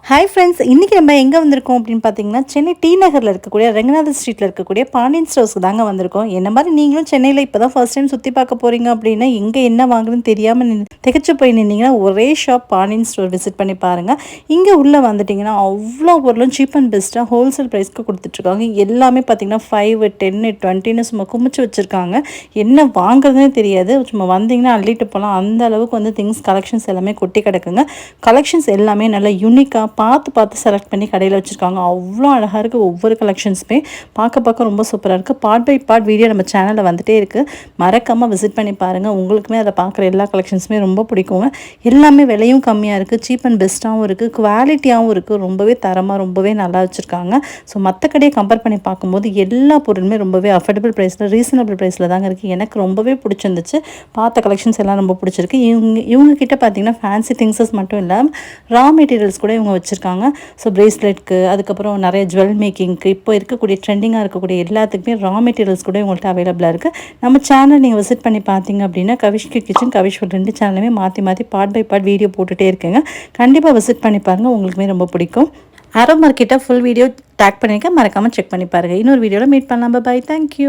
Hi friends, இன்றைக்கி நம்ம எங்கே வந்திருக்கோம் அப்படின்னு பார்த்தீங்கன்னா, சென்னை டி நகரில் இருக்கக்கூடிய ரெங்கநாதர் ஸ்ட்ரீட்டில் இருக்கக்கூடிய பாண்டியன் ஸ்டோர்ஸ்க்கு தாங்க வந்திருக்கோம். என்ன மாதிரி நீங்களும் சென்னையில் இப்போ தான் ஃபர்ஸ்ட் டைம் சுற்றி பார்க்க போகிறீங்க அப்படின்னா, எங்கே என்ன வாங்குறதுன்னு தெரியாமல் திகச்சு போய் நின்னீங்கன்னா, ஒரே ஷாப் பாண்டியன் ஸ்டோர் விசிட் பண்ணி பாருங்கள். இங்கே உள்ளே வந்துட்டிங்கன்னா அவ்வளோ பொருளும் சீப் அண்ட் பெஸ்ட்டாக ஹோல்சேல் ப்ரைஸ்க்கு கொடுத்துட்ருக்காங்க. எல்லாமே பார்த்திங்கன்னா 5, 10, 20ன்னு சும்மா குமிச்சு வச்சுருக்காங்க. என்ன வாங்குறதுனே தெரியாது. சும்மா வந்தீங்கன்னா அள்ளிட்டு போகலாம். அந்த அளவுக்கு வந்து திங்ஸ் கலெக்ஷன்ஸ் எல்லாமே கொட்டி கிடக்குங்க. கலெக்ஷன்ஸ் எல்லாமே நல்லா யூனிக்காக பார்த்து செலக்ட் பண்ணி கடையில் வச்சுருக்காங்க. அவ்வளோ அழகாக இருக்குது. ஒவ்வொரு கலெக்ஷன்ஸுமே பார்க்க ரொம்ப சூப்பராக இருக்குது. பார்ட் பை பார்ட் வீடியோ நம்ம சேனலில் வந்துகிட்டே இருக்குது. மறக்காமல் விசிட் பண்ணி பாருங்கள். உங்களுக்குமே அதை பார்க்குற எல்லா கலெக்ஷன்ஸுமே ரொம்ப பிடிக்குங்க. எல்லாமே விலையும் கம்மியாக இருக்குது, சீப் அண்ட் பெஸ்ட்டாகவும் இருக்குது, குவாலிட்டியாகவும் இருக்குது. ரொம்பவே தரமாக ரொம்பவே நல்லா வச்சுருக்காங்க. ஸோ மற்ற கடையை கம்பேர் பண்ணி பார்க்கும்போது எல்லா பொருளுமே ரொம்பவே அஃபோர்டபுள் ப்ரைஸில், ரீசனபிள் ப்ரைஸில் தாங்க இருக்குது. எனக்கு ரொம்பவே பிடிச்சிருந்துச்சு. பார்த்த கலெக்ஷன்ஸ் எல்லாம் ரொம்ப பிடிச்சிருக்கு. இவங்க கிட்ட பார்த்தீங்கன்னா ஃபேன்சி திங்ஸஸ் மட்டும் இல்லாமல் ரா மெட்டீரியல்ஸ் கூட இவங்க வச்சுருக்காங்க. ஸோ பிரேஸ்லெட்க்கு, அதுக்கப்புறம் நிறைய ஜுவல் மேக்கிங்க்கு, இப்போ இருக்கக்கூடிய ட்ரெண்டிங்காக இருக்கக்கூடிய எல்லாத்துக்குமே ரா மெட்டீரியல்ஸ் கூட இவங்கள்ட்ட அவைலபிளாக இருக்குது. நம்ம சேனல் நீங்கள் விசிட் பண்ணி பார்த்தீங்க அப்படின்னா, கவிஷ் கிச்சன், கவிஷ் ஃபுட் 2 சேனலுமே மாற்றி பார்ட் பை பார்ட் வீடியோ போட்டுகிட்டே இருக்குங்க. கண்டிப்பாக விசிட் பண்ணி பாருங்கள். உங்களுக்குமே ரொம்ப பிடிக்கும். ஆரோ மார்க்கெட்டை ஃபுல் வீடியோ டேக் பண்ணியிருக்கேன். மறக்காமல் செக் பண்ணி பாருங்கள். இன்னொரு வீடியோவில் மீட் பண்ணலாம். பாய், தேங்க்யூ.